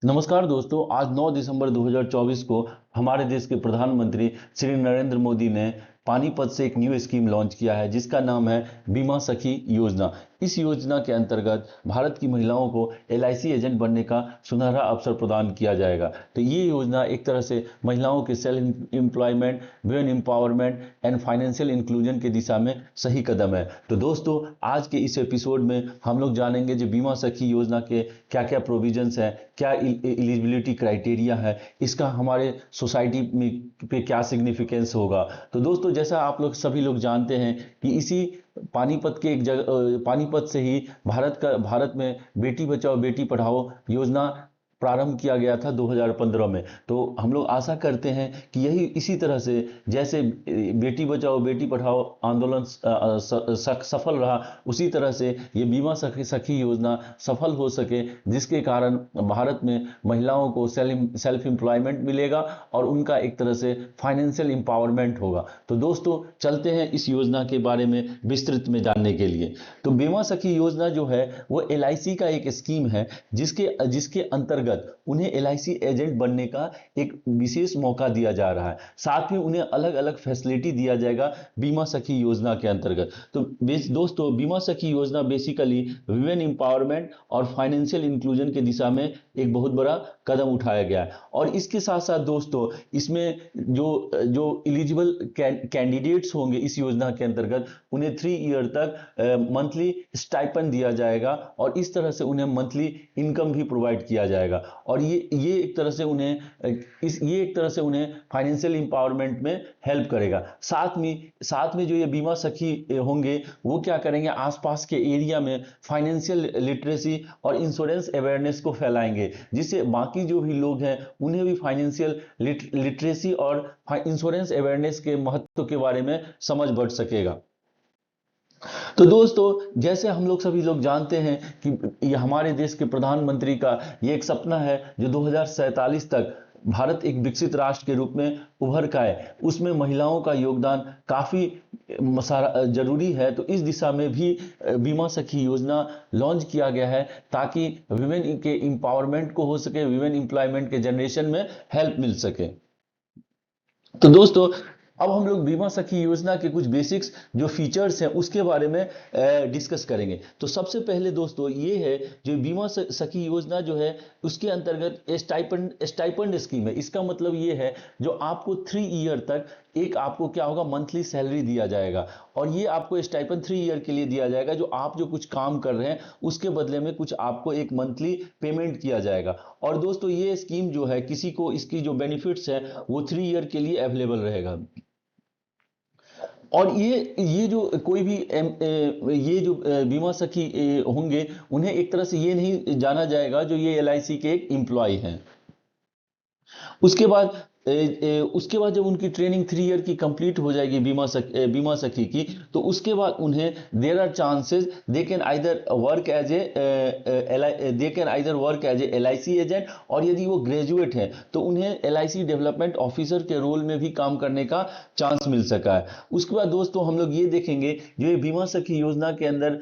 नमस्कार दोस्तों। आज 9 दिसंबर 2024 को हमारे देश के प्रधानमंत्री श्री नरेंद्र मोदी ने पानीपत से एक न्यू स्कीम लॉन्च किया है जिसका नाम है बीमा सखी योजना। इस योजना के अंतर्गत भारत की महिलाओं को एलआईसी एजेंट बनने का सुनहरा अवसर प्रदान किया जाएगा। तो ये योजना एक तरह से महिलाओं के self employment, women empowerment and financial inclusion की दिशा में सही कदम है। तो दोस्तों, आज के इस एपिसोड में हम लोग जानेंगे जो बीमा सखी योजना के क्या क्या प्रोविजंस हैं, क्या एलिजिबिलिटी क्राइटेरिया है, इसका हमारे सोसाइटी में पे क्या सिग्निफिकेंस होगा। तो दोस्तों, जैसा आप लोग सभी लोग जानते हैं कि इसी पानीपत के एक जगह पानीपत से ही भारत में बेटी बचाओ बेटी पढ़ाओ योजना प्रारंभ किया गया था 2015 में। तो हम लोग आशा करते हैं कि यही इसी तरह से जैसे बेटी बचाओ बेटी पढ़ाओ आंदोलन सफल रहा, उसी तरह से ये बीमा सखी योजना सफल हो सके, जिसके कारण भारत में महिलाओं को सेल्फ एम्प्लॉयमेंट मिलेगा और उनका एक तरह से फाइनेंशियल एम्पावरमेंट होगा। तो दोस्तों, चलते हैं इस योजना के बारे में विस्तृत में जानने के लिए। तो बीमा सखी योजना जो है वो एलआईसी का एक स्कीम है जिसके जिसके अंतर्गत उन्हें एलआईसी एजेंट बनने का एक विशेष मौका दिया जा रहा है। साथ में उन्हें अलग अलग फैसिलिटी दिया जाएगा बीमा सखी योजना के अंतर्गत। तो दोस्तों, बीमा सखी योजना बेसिकली वुमेन एम्पावरमेंट और फाइनेंशियल इंक्लूजन की दिशा में एक बहुत बड़ा कदम उठाया गया है। और इसके साथ साथ दोस्तों, इसमें जो जो एलिजिबल कैंडिडेट्स होंगे इस योजना के अंतर्गत उन्हें 3 ईयर तक मंथली स्टाइपेंड दिया जाएगा और इस तरह से उन्हें मंथली इनकम भी प्रोवाइड किया जाएगा। और ये एक तरह से उन्हें फाइनेंशियल एम्पावरमेंट में हेल्प करेगा। साथ में जो ये बीमा सखी होंगे वो क्या करेंगे, आसपास के एरिया में फाइनेंशियल लिटरेसी और इंश्योरेंस अवेयरनेस को फैलाएंगे, जिससे बाकी जो भी लोग हैं उन्हें भी फाइनेंशियल लिटरेसी और इंश्योरेंस अवेयरनेस के महत्व के बारे में समझ बढ़ सकेगा। तो दोस्तों, जैसे हम लोग सभी लोग जानते हैं कि ये हमारे देश के प्रधानमंत्री का ये एक सपना है जो 2047 तक भारत एक विकसित राष्ट्र के रूप में उभर का है। उसमें महिलाओं का योगदान काफी जरूरी है। तो इस दिशा में भी बीमा सखी योजना लॉन्च किया गया है ताकि वुमेन के एम्पावरमेंट को हो सके, वुमेन एम्प्लॉयमेंट के जनरेशन में हेल्प मिल सके। तो दोस्तों, अब हम लोग बीमा सखी योजना के कुछ बेसिक्स जो फीचर्स हैं उसके बारे में डिस्कस करेंगे। तो सबसे पहले दोस्तों ये है, जो बीमा सखी योजना जो है उसके अंतर्गत स्टाइपेंड स्कीम है। इसका मतलब ये है जो आपको 3 ईयर तक एक आपको क्या होगा, मंथली सैलरी दिया जाएगा। और ये आपको स्टाइपेंड 3 ईयर के लिए दिया जाएगा, जो आप जो कुछ काम कर रहे हैं उसके बदले में कुछ आपको एक मंथली पेमेंट किया जाएगा। और दोस्तों, ये स्कीम जो है किसी को इसकी जो बेनिफिट्स है वो 3 ईयर के लिए अवेलेबल रहेगा। और ये जो कोई भी ये जो बीमा सखी होंगे उन्हें एक तरह से ये नहीं जाना जाएगा जो ये एलआईसी के एक एम्प्लॉय हैं। उसके बाद उसके बाद जब उनकी ट्रेनिंग 3 ईयर की कंप्लीट हो जाएगी बीमा सखी की, तो उसके बाद उन्हें there are chances they can either work as a LIC agent, और यदि वो ग्रेजुएट हैं तो उन्हें एलआईसी डेवलपमेंट ऑफिसर के रोल में भी काम करने का चांस मिल सका है। उसके बाद दोस्तों, हम लोग ये देखेंगे जो ये बीमा सखी योजना के अंदर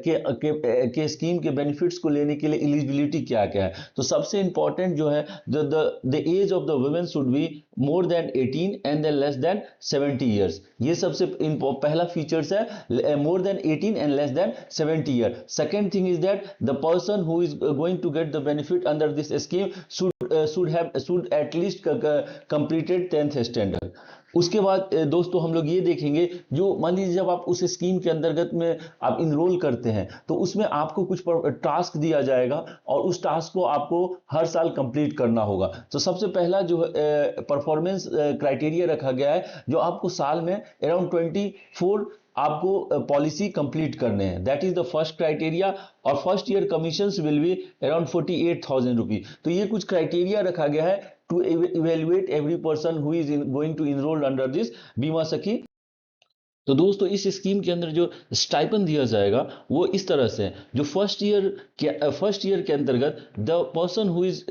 के स्कीम के बेनिफिट्स को लेने के लिए एलिजिबिलिटी क्या क्या है। तो सबसे इंपॉर्टेंट जो है, the age of the women should be more than 18 and then less than 70 years. ये सबसे पहला फीचर्स है, more than 18 and less than 70 year. Second thing is that the person who is going to get the benefit under this scheme should at least completed 10th standard. उसके बाद दोस्तों, हम लोग ये देखेंगे जो मान लीजिए जब आप उस स्कीम के अंतर्गत में आप इनरोल करते हैं तो उसमें आपको कुछ टास्क दिया जाएगा और उस टास्क को आपको हर साल कंप्लीट करना होगा। तो सबसे पहला जो परफॉर्मेंस क्राइटेरिया रखा गया है, जो आपको साल में अराउंड 24 आपको पॉलिसी कंप्लीट करने हैं, that is the first criteria. और first year commission will be around 48,000 rupees. तो ये कुछ क्राइटेरिया रखा गया है to evaluate every person who is going to enroll under this Bima Sakhi. तो दोस्तों, इस स्कीम के अंदर जो स्टाइपन दिया जाएगा वो इस तरह से है, जो फर्स्ट ईयर के अंतर्गत the person who is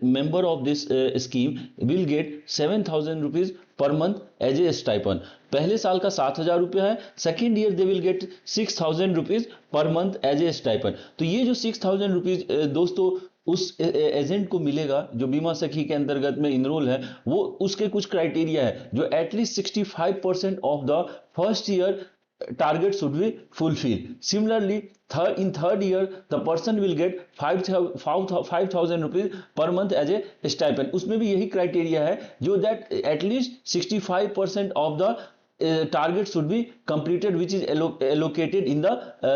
member of this scheme will get 7,000 rupees per month as a stipend. पहले साल का 7,000 रुपया है। Second year they will get 6,000 rupees per month as a stipend. तो ये जो 6,000 रुपीज दोस्तों उस एजेंट को मिलेगा जो बीमा सखी के अंतर्गत में इनरोल है, वो उसके कुछ क्राइटेरिया है जो at least 65% of the first year target should be fulfilled. Similarly, in third year, the person will get 5,000 rupees per month as a stipend. उसमें भी यही क्राइटेरिया है जो that at least 65% of the target should be completed which is allocated in the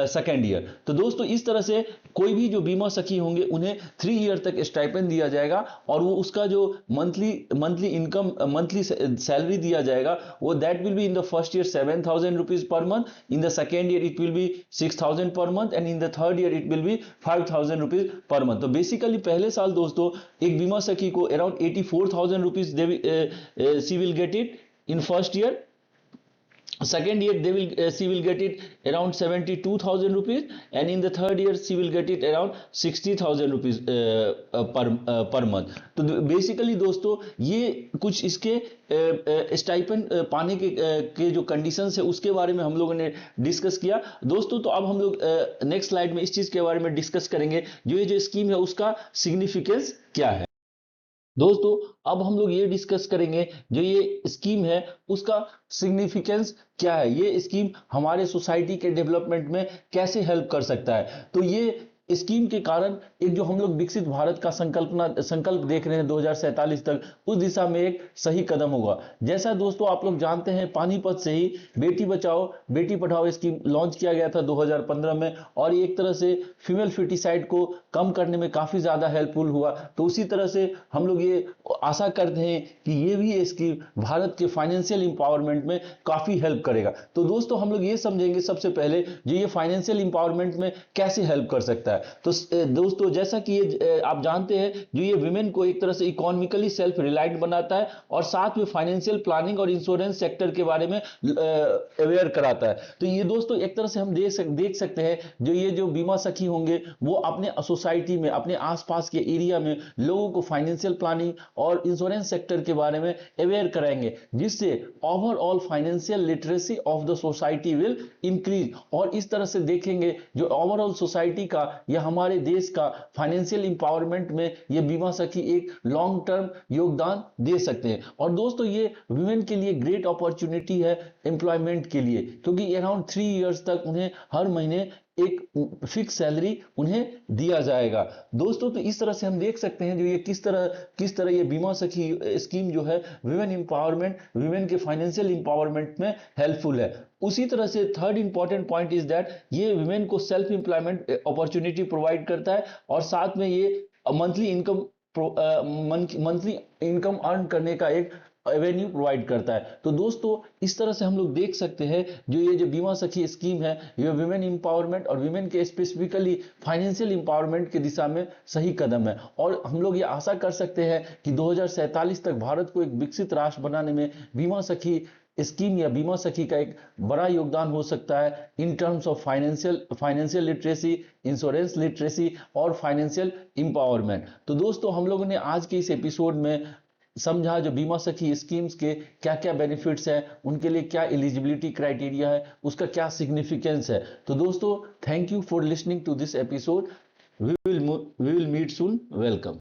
second year. तो दोस्तों इस तरह से कोई भी जो बीमा सखी होंगे उन्हें 3 ईयर तक स्टाइपेंड दिया जाएगा और वो उसका जो मंथली इनकम मंथली सैलरी दिया जाएगा वो that will be in the first year 7,000 rupees per month, in the second year it will be 6,000 per month and in the third year it will be 5,000 rupees per month. तो basically पहले साल दोस्तों एक बीमा सखी को around 84,000 rupees she will get it in first year. Second year she will get it around 72,000 rupees and in the third year she will get it around 60,000 rupees per month। तो basically दोस्तों ये कुछ इसके stipend पाने के जो conditions है उसके बारे में हम लोगों ने डिस्कस किया दोस्तों। तो अब हम लोग नेक्स्ट स्लाइड में इस चीज के बारे में डिस्कस करेंगे जो ये जो स्कीम है उसका सिग्निफिकेंस क्या है। दोस्तों अब हम लोग ये डिस्कस करेंगे जो ये स्कीम है उसका सिग्निफिकेंस क्या है, ये स्कीम हमारे सोसाइटी के डेवलपमेंट में कैसे हेल्प कर सकता है। तो ये स्कीम के कारण एक जो हम लोग विकसित भारत का संकल्प देख रहे हैं 2047 तक, उस दिशा में एक सही कदम होगा। जैसा दोस्तों आप लोग जानते हैं पानीपत से ही बेटी बचाओ बेटी पढ़ाओ स्कीम लॉन्च किया गया था 2015 में और ये एक तरह से फीमेल फिटिसाइड को कम करने में काफी ज्यादा हेल्पफुल हुआ। तो उसी तरह से हम लोग ये आशा करते हैं कि ये भी स्कीम भारत के फाइनेंशियल इंपावरमेंट में काफी हेल्प करेगा। तो दोस्तों हम लोग ये समझेंगे सबसे पहले जो ये फाइनेंशियल इंपावरमेंट में कैसे हेल्प कर सकता है। तो दोस्तों जैसा कि ये आप जानते हैं जो ये विमेन को एक तरह से इकोनॉमिकली सेल्फ रिलायंट बनाता है और साथ में फाइनेंशियल प्लानिंग और इंश्योरेंस सेक्टर के बारे में अवेयर कराता है। तो ये दोस्तों एक तरह से हम देख सकते हैं जो ये जो बीमा सखी होंगे वो अपने सोसाइटी में अपने आसपास के एरिया में लोगों को फाइनेंशियल प्लानिंग और इंश्योरेंस सेक्टर के बारे में अवेयर कराएंगे जिससे overall financial literacy of the society will increase. और इस तरह से देखेंगे जो ओवरऑल सोसाइटी का या हमारे देश का फाइनेंशियल इंपावरमेंट में ये बीमा सखी एक लॉन्ग टर्म योगदान दे सकते हैं। और दोस्तों ये वुमेन के लिए ग्रेट अपॉर्चुनिटी है एम्प्लॉयमेंट के लिए क्योंकि अराउंड 3 इयर्स तक उन्हें हर महीने एक फिक्स सैलरी उन्हें दिया जाएगा। दोस्तों तो इस तरह से हम देख सकते हैं जो ये किस तरह ये बीमा सखी स्कीम जो है वुमेन इंपावरमेंट वुमेन के फाइनेंशियल इंपावरमेंट में हेल्पफुल है। उसी तरह से third important point is that ये वुमेन को सेल्फ एम्प्लॉयमेंट अपॉर्चुनिटी प्रोवाइड करता है और साथ में ये मंथली इनकम अर्न करने का एक एवेन्यू प्रोवाइड करता है। तो दोस्तों इस तरह से हम लोग देख सकते हैं जो ये जो बीमा सखी स्कीम है ये वुमेन इंपावरमेंट और वुमेन के स्पेसिफिकली फाइनेंशियल इंपावरमेंट की दिशा में सही कदम है। और हम लोग ये आशा कर सकते हैं कि 2047 तक भारत को एक विकसित राष्ट्र बनाने में बीमा सखी स्कीम या बीमा सखी का एक बड़ा योगदान हो सकता है in terms of financial literacy, insurance literacy और फाइनेंशियल इंपावरमेंट। तो दोस्तों हम लोगों ने आज के इस एपिसोड में समझा जो बीमा सखी स्कीम्स के क्या क्या बेनिफिट्स हैं, उनके लिए क्या एलिजिबिलिटी क्राइटेरिया है, उसका क्या सिग्निफिकेंस है। तो दोस्तों thank you for listening to this episode. We will meet soon. Welcome.